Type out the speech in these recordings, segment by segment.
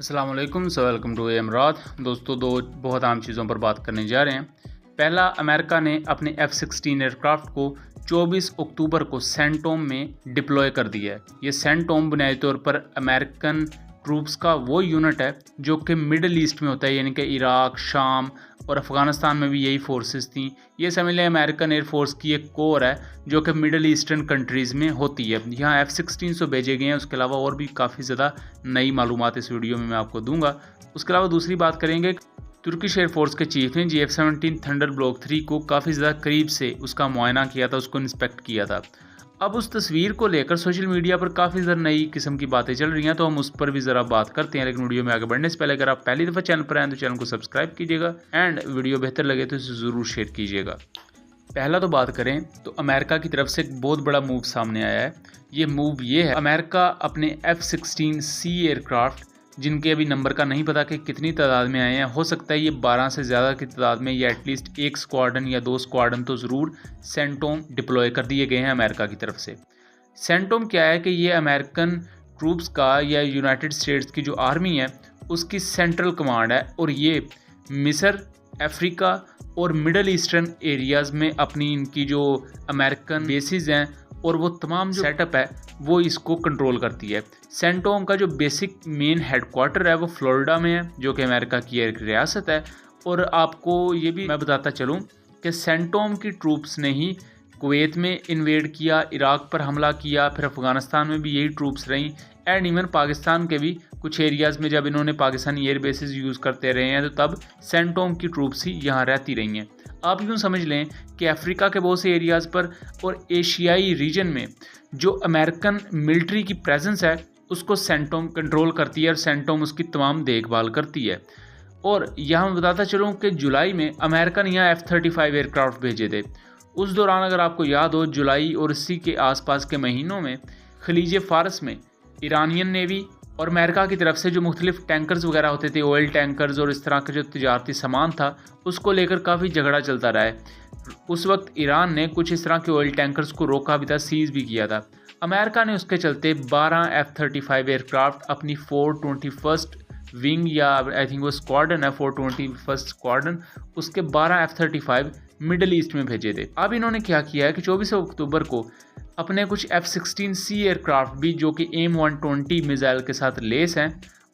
अस्सलाम वालेकुम welcome to एमरात। दोस्तों, दो बहुत आम चीज़ों पर बात करने जा रहे हैं। पहला, अमेरिका ने अपने F-16 एयरक्राफ्ट को 24 अक्टूबर को सेंटोम में डिप्लॉय कर दिया है। ये सेंटोम बुनियादी तौर पर अमेरिकन ट्रूप्स का वो यूनिट है जो कि मिडल ईस्ट में होता है, यानी कि इराक, शाम और अफ़गानिस्तान में भी यही फोर्सेस थी। ये समझ लें अमेरिकन एयरफोर्स की एक कोर है जो कि मिडल ईस्टर्न कंट्रीज़ में होती है। यहाँ F-16 भेजे गए हैं, उसके अलावा और भी काफ़ी ज़्यादा नई मालूमात इस वीडियो में मैं आपको दूंगा। उसके अलावा दूसरी बात करेंगे, तुर्किश एयरफोर्स के चीफ ने F-17 थंडर ब्लॉक 3 को काफ़ी ज़्यादा करीब से उसका मुआयना किया था, उसको इंस्पेक्ट किया था। अब उस तस्वीर को लेकर सोशल मीडिया पर काफ़ी ज़्यादा नई किस्म की बातें चल रही हैं, तो हम उस पर भी ज़रा बात करते हैं। लेकिन वीडियो में आगे बढ़ने से पहले अगर आप पहली दफ़ा चैनल पर आए तो चैनल को सब्सक्राइब कीजिएगा एंड वीडियो बेहतर लगे तो इसे ज़रूर शेयर कीजिएगा। पहला तो बात करें तो अमेरिका की तरफ से एक बहुत बड़ा मूव सामने आया है। ये मूव ये है, अमेरिका अपने F-16C एयरक्राफ्ट, जिनके अभी नंबर का नहीं पता कि कितनी तादाद में आए हैं, हो सकता है ये 12 से ज़्यादा की तादाद में या एटलीस्ट एक स्क्वाड्रन या 2 स्क्वाड्रन तो ज़रूर सेंटोम डिप्लॉय कर दिए गए हैं अमेरिका की तरफ से। सेंटोम क्या है कि ये अमेरिकन ट्रूप्स का या यूनाइटेड स्टेट्स की जो आर्मी है उसकी सेंट्रल कमांड है, और ये मिस्र, अफ्रीका और मिडल ईस्टर्न एरियाज़ में अपनी इनकी जो अमेरिकन बेसिस हैं और वो तमाम जो सेटअप है वो इसको कंट्रोल करती है। सेंटोम का जो बेसिक मेन हेडक्वार्टर है वो फ्लोरिडा में है, जो कि अमेरिका की एक रियासत है। और आपको ये भी मैं बताता चलूँ कि सेंटोम की ट्रूप्स ने ही कुवैत में इन्वेड किया, इराक पर हमला किया, फिर अफ़गानिस्तान में भी यही ट्रूप्स रहीं, एंड इवन पाकिस्तान के भी कुछ एरियाज़ में जब इन्होंने पाकिस्तानी एयर बेसिस यूज़ करते रहे हैं तो तब सेंटोम की ट्रूप्स ही यहाँ रहती रही हैं। आप यूँ समझ लें कि अफ्रीका के बहुत से एरियाज़ पर और एशियाई रीजन में जो अमेरिकन मिलिट्री की प्रेजेंस है उसको सेंटोम कंट्रोल करती है और सेंटोम उसकी तमाम देखभाल करती है। और यहाँ मैं बताता चलूँ कि जुलाई में अमेरिका ने यहाँ F-35 एयरक्राफ्ट भेजे थे। उस दौरान अगर आपको याद हो, जुलाई और इसी के आसपास के महीनों में खलीज फारस में ईरानियन नेवी और अमेरिका की तरफ से जो मुख्तलिफ टैंकर्स वगैरह होते थे, ऑयल टैंकर्स और इस तरह का जो तिजारती सामान था, उसको लेकर काफ़ी झगड़ा चलता रहा है। उस वक्त ईरान ने कुछ इस तरह के ऑयल टैंकर्स को रोका भी था, सीज़ भी किया था। अमेरिका ने उसके चलते 12 F-35 एयरक्राफ्ट अपनी 421st विंग या आई थिंक वो स्क्वाड्रन है 421st स्क्वाड्रन, उसके 12 F-35 मिडल ईस्ट में भेजे थे। अब इन्होंने क्या किया है कि 24 अक्टूबर को अपने कुछ F-16C एयरक्राफ्ट भी जो कि AIM-120 मिसाइल के साथ लेस हैं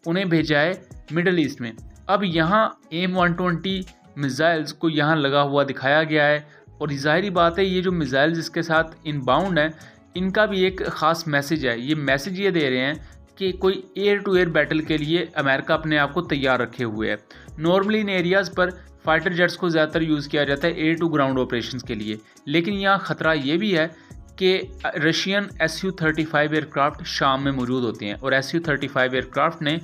उन्हें भेजा है मिडल ईस्ट में। अब यहाँ AIM-120 मिसाइल्स को यहाँ लगा हुआ दिखाया गया है, और ज़ाहिरी बात है ये जो मिसाइल्स इसके साथ इनबाउंड हैं इनका भी एक ख़ास मैसेज है। ये मैसेज ये दे रहे हैं कि कोई एयर टू एयर बैटल के लिए अमेरिका अपने आप को तैयार रखे हुए है। नॉर्मली इन एरियाज़ पर फाइटर जेट्स को ज़्यादातर यूज़ किया जाता है एयर टू ग्राउंड ऑपरेशंस के लिए, लेकिन यहाँ ख़तरा ये भी है कि रशियन Su-35 एयरक्राफ्ट शाम में मौजूद होते हैं, और Su-35 एयरक्राफ्ट ने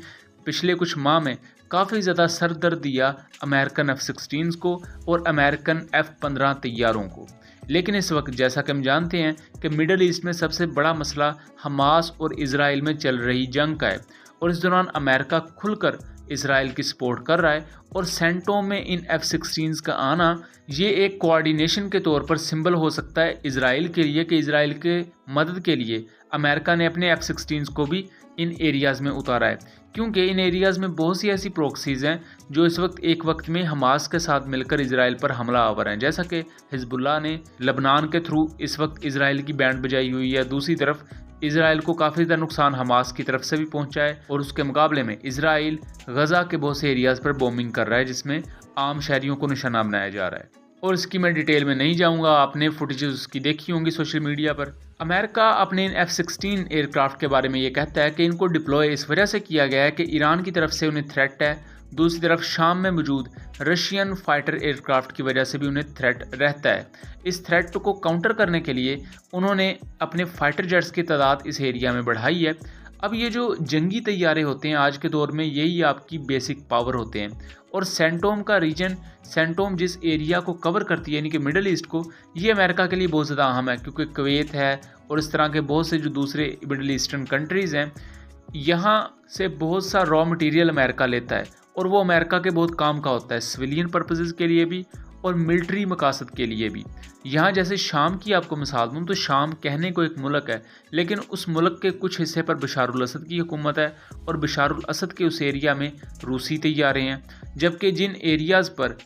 पिछले कुछ माह में काफ़ी ज़्यादा सर दर्द दिया अमेरिकन F-16 को और अमेरिकन F-15 तैयारों को। लेकिन इस वक्त जैसा कि हम जानते हैं कि मिडल ईस्ट में सबसे बड़ा मसला हमास और इजराइल में चल रही जंग का है, और इस दौरान अमेरिका खुलकर इजराइल की सपोर्ट कर रहा है। और सेंटोम में इन F-16 का आना ये एक कोऑर्डिनेशन के तौर पर सिंबल हो सकता है इजराइल के लिए कि इजराइल के मदद के लिए अमेरिका ने अपने F-16 को भी इन एरियाज़ में उतारा है, क्योंकि इन एरियाज़ में बहुत सी ऐसी प्रॉक्सीज़ हैं जो इस वक्त एक वक्त में हमास के साथ मिलकर इजराइल पर हमला आवर हैं। जैसा कि हिजबुल्लाह ने लबनान के थ्रू इस वक्त इजराइल की बैंड बजाई हुई है, दूसरी तरफ इजराइल को काफ़ी ज़्यादा नुकसान हमास की तरफ से भी पहुंचा है, और उसके मुकाबले में इजराइल गज़ा के बहुत से एरियाज़ पर बॉम्बिंग कर रहा है जिसमें आम शहरियों को निशाना बनाया जा रहा है। और इसकी मैं डिटेल में नहीं जाऊंगा, आपने फुटेजेस उसकी देखी होंगी सोशल मीडिया पर। अमेरिका अपने इन F-16 एयरक्राफ्ट के बारे में ये कहता है कि इनको डिप्लॉय इस वजह से किया गया है कि ईरान की तरफ से उन्हें थ्रेट है, दूसरी तरफ शाम में मौजूद रशियन फाइटर एयरक्राफ्ट की वजह से भी उन्हें थ्रेट रहता है। इस थ्रेट को काउंटर करने के लिए उन्होंने अपने फाइटर जेट्स की तादाद इस एरिया में बढ़ाई है। अब ये जो जंगी तैयारे होते हैं आज के दौर में यही आपकी बेसिक पावर होते हैं, और सेंटोम का रीजन, सेंटोम जिस एरिया को कवर करती है यानी कि मिडल ईस्ट को, ये अमेरिका के लिए बहुत ज़्यादा अहम है, क्योंकि कुवैत है और इस तरह के बहुत से जो दूसरे मिडल ईस्टर्न कंट्रीज़ हैं यहाँ से बहुत सा रॉ मटेरियल अमेरिका लेता है, और वो अमेरिका के बहुत काम का होता है, सिविलियन पर्पसेस के लिए भी और मिलिट्री मकासद के लिए भी। यहाँ जैसे शाम की आपको मिसाल दूँ तो शाम कहने को एक मुल्क है, लेकिन उस मुल्क के कुछ हिस्से पर बशारुल असद की हुकूमत है और बशारुल असद के उस एरिया में रूसी तैयारे हैं, जबकि जिन एरियाज़ पर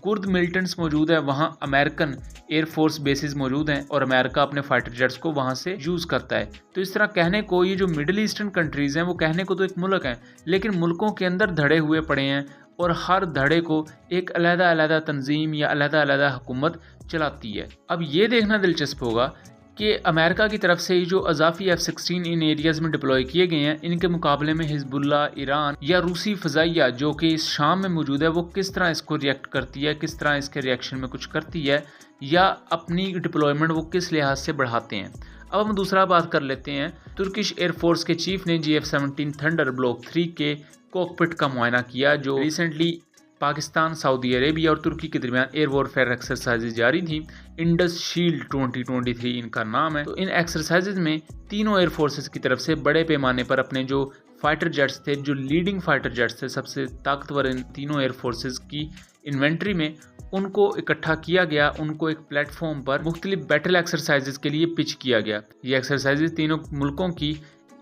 कुर्द मिलिटेंट्स मौजूद है वहाँ अमेरिकन एयरफोर्स बेसिस मौजूद हैं और अमेरिका अपने फाइटर जेट्स को वहाँ से यूज़ करता है। तो इस तरह कहने को ये जो मिडिल ईस्टर्न कंट्रीज़ हैं वो कहने को तो एक मुल्क हैं, लेकिन मुल्कों के अंदर धड़े हुए पड़े हैं और हर धड़े को एक अलग-अलग तंजीम या अलग-अलग हुकूमत चलाती है। अब ये देखना दिलचस्प होगा कि अमेरिका की तरफ से जो अजाफी F-16 इन एरियाज़ में डिप्लॉय किए गए हैं, इनके मुकाबले में हिजबुल्ला, ईरान या रूसी फ़ज़ाइया जो कि इस शाम में मौजूद है वो किस तरह इसको रिएक्ट करती है, किस तरह इसके रिएक्शन में कुछ करती है या अपनी डिप्लॉयमेंट वो किस लिहाज से बढ़ाते हैं। अब हम दूसरा बात कर लेते हैं। तुर्किश एयरफोर्स के चीफ ने GF-17 थंडर ब्लॉक 3 के कॉकपिट का मुआयना किया, जो रिसेंटली पाकिस्तान, सऊदी अरेबिया और तुर्की के दरमियान एयर वॉरफेयर एक्सरसाइजेज जारी थी। इंडस शील्ड 2023 इनका नाम है। तो इन एक्सरसाइजेज में तीनों एयर फोर्सेस की तरफ से बड़े पैमाने पर अपने जो फाइटर जेट्स थे, जो लीडिंग फाइटर जेट्स थे, सबसे ताकतवर इन तीनों एयर फोर्सेस की इन्वेंट्री में, उनको इकट्ठा किया गया, उनको एक प्लेटफॉर्म पर मुख्तलिफ बैटल एक्सरसाइजेज के लिए पिच किया गया। ये एक्सरसाइजेज तीनों मुल्कों की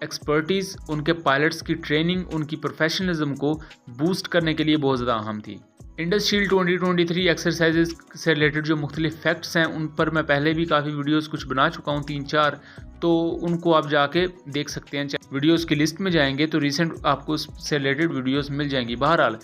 एक्सपर्टीज़, उनके पायलट्स की ट्रेनिंग, उनकी प्रोफेशनलिज्म को बूस्ट करने के लिए बहुत ज़्यादा अहम थी। इंडस शील्ड 2023 एक्सरसाइजेज से रिलेटेड जो मुख्तलिफ फैक्ट्स हैं उन पर मैं पहले भी काफ़ी वीडियोस कुछ बना चुका हूँ, 3-4, तो उनको आप जाके देख सकते हैं। वीडियोस की लिस्ट में जाएंगे तो रिसेंट आपको इससे रिलेटेड वीडियोस मिल जाएंगी। बहरहाल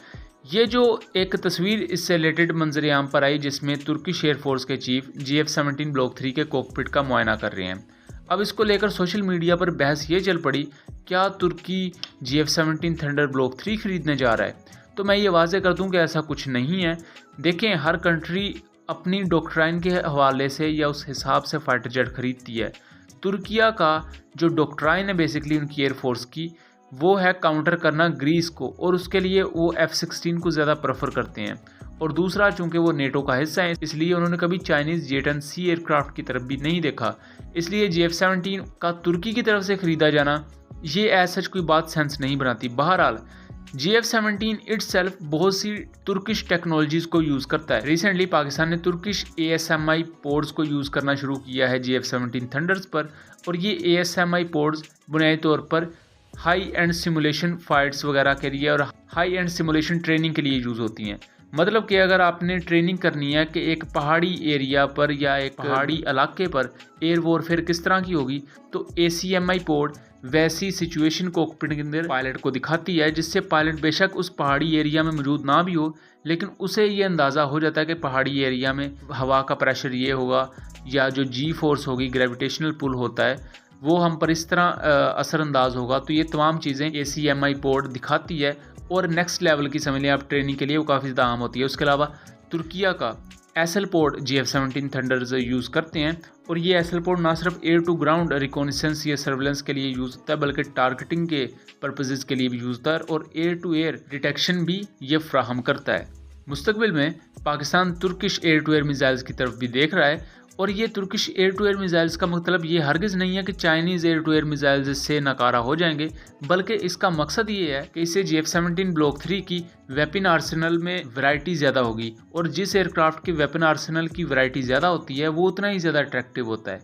ये जो एक तस्वीर इससे रिलेटेड मंजर आम पर आई जिसमें तुर्किश एयरफोर्स के चीफ GF-17 ब्लॉक 3 के कॉकपिट का मुआयना कर रहे हैं। अब इसको लेकर सोशल मीडिया पर बहस ये चल पड़ी, क्या तुर्की GF-17 थंडर ब्लॉक 3 खरीदने जा रहा है? तो मैं ये वाज़े कर दूं कि ऐसा कुछ नहीं है। देखें, हर कंट्री अपनी डॉक्ट्राइन के हवाले से या उस हिसाब से फाइटर जेट खरीदती है। तुर्किया का जो डॉक्ट्राइन है बेसिकली उनकी एयरफोर्स की, वो है काउंटर करना ग्रीस को, और उसके लिए वो F-16 को ज़्यादा प्रेफर करते हैं। और दूसरा, चूंकि वो नेटो का हिस्सा है, इसलिए उन्होंने कभी चाइनीज़ J-10C एयरक्राफ्ट की तरफ भी नहीं देखा। इसलिए GF-17 का तुर्की की तरफ से ख़रीदा जाना ये ऐसा कोई बात सेंस नहीं बनाती। बहरहाल GF-17 इटसेल्फ बहुत सी तुर्किश टेक्नोलॉजीज़ को यूज़ करता है। रिसेंटली पाकिस्तान ने तुर्किश ASMI पोड्स को यूज़ करना शुरू किया है GF-17 थंडर्स पर, और ये ASMI पोड्स बुनियादी तौर पर हाई एंड सिमुलेशन फाइट्स वगैरह के लिए और हाई एंड सिमुलेशन ट्रेनिंग के लिए यूज़ होती हैं। मतलब कि अगर आपने ट्रेनिंग करनी है कि एक पहाड़ी एरिया पर या एक पहाड़ी इलाके पर एयर वॉरफेयर किस तरह की होगी, तो ACMI पोड वैसी सिचुएशन कॉकपिट के अंदर पायलट को दिखाती है, जिससे पायलट बेशक उस पहाड़ी एरिया में मौजूद ना भी हो, लेकिन उसे ये अंदाज़ा हो जाता है कि पहाड़ी एरिया में हवा का प्रेशर ये होगा या जो G फोर्स होगी, ग्रेविटेशनल पुल होता है, वो हम पर इस तरह असरअंदाज होगा। तो ये तमाम चीज़ें ACMI पोड दिखाती है और नेक्स्ट लेवल की समझ लें आप ट्रेनिंग के लिए वो काफ़ी ज़्यादा आम होती है। उसके अलावा तुर्किया का SL पोड GF-17 थंडर्स यूज़ करते हैं, और ये SL पोड ना सिर्फ एयर टू ग्राउंड रिकॉनिसेंस या सर्वेलेंस के लिए यूज़ होता है, बल्कि टारगेटिंग के पर्पसेस के लिए भी यूज़ होता है और एयर टू एयर डिटेक्शन भी ये फ्राहम करता है। मुस्तकबिल में Pakistan Turkish air to air missiles की तरफ भी देख रहा है, और ये Turkish air to air missiles का मतलब ये हरगिज़ नहीं है कि Chinese air to air missiles इससे नकारा हो जाएंगे, बल्कि इसका मकसद ये है कि इससे GF-17 ब्लॉक 3 की वेपन आर्सेनल में वैरायटी ज़्यादा होगी, और जिस एयरक्राफ्ट की वेपन आर्सेनल की वैरायटी ज़्यादा होती है वो उतना ही ज़्यादा अट्रैक्टिव होता है।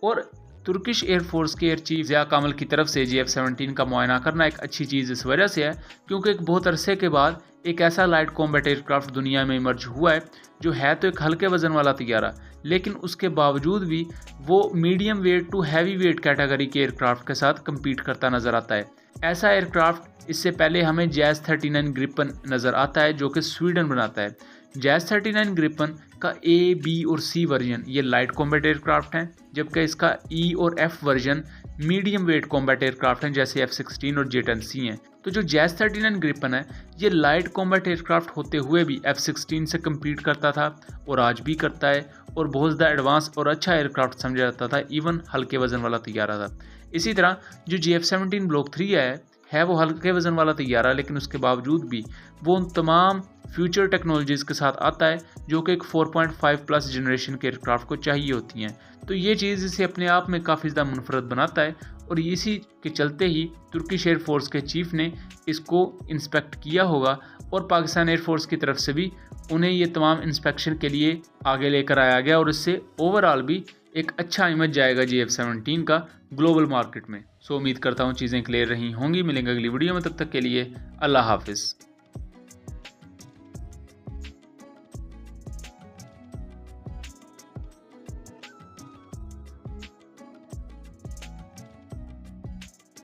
और तुर्किश एयरफोर्स के एयर चीफ ज़िया कामल की तरफ से GF-17 का मुआयना करना एक अच्छी चीज़ इस वजह से है क्योंकि एक बहुत अरसे के बाद एक ऐसा लाइट कॉम्बैट एयरक्राफ्ट दुनिया में इमर्ज हुआ है जो है तो एक हल्के वजन वाला तैयारा, लेकिन उसके बावजूद भी वो medium weight to heavy weight category के एयरक्राफ्ट के साथ कम्पीट करता नज़र आता है। ऐसा एयरक्राफ्ट इससे पहले हमें जैज 39 ग्रिपन नज़र आता है जो कि स्वीडन बनाता है। जैज 39 ग्रिपन का A, B और C वर्जन ये लाइट कॉम्बैट एयरक्राफ्ट हैं, जबकि इसका E और F version medium wait combat aircraft हैं जैसे F-16 और J-10C हैं। तो जो जैज 39 ग्रिपन है ये लाइट कॉम्बैट एयरक्राफ्ट होते हुए भी F-16 से कम्पीट करता था और आज भी करता है, और बहुत ज़्यादा एडवांस और अच्छा एयरक्राफ्ट समझा जाता था, इवन हल्के वजन वाला तैयारा था। इसी तरह जो GF-17 ब्लॉक 3 है वो हल्के वजन वाला तैयारा, लेकिन उसके बावजूद भी वो उन तमाम फ्यूचर टेक्नोलॉजीज़ के साथ आता है जो कि एक 4.5 प्लस जनरेशन के एयरक्राफ्ट को चाहिए होती हैं। तो ये चीज़ इसे अपने आप में काफ़ी ज़्यादा मुनफरद बनाता है, और इसी के चलते ही तुर्किश एयरफोर्स के चीफ ने इसको इंस्पेक्ट किया होगा और पाकिस्तान एयरफोर्स की तरफ से भी उन्हें ये तमाम इंस्पेक्शन के लिए आगे लेकर आया गया और इससे ओवरऑल भी एक अच्छा इमेज जाएगा GF-17 का ग्लोबल मार्केट में। सो उम्मीद करता हूँ चीज़ें क्लियर रही होंगी। मिलेंगे अगली वीडियो में, तब तक के लिए अल्लाह हाफिज़।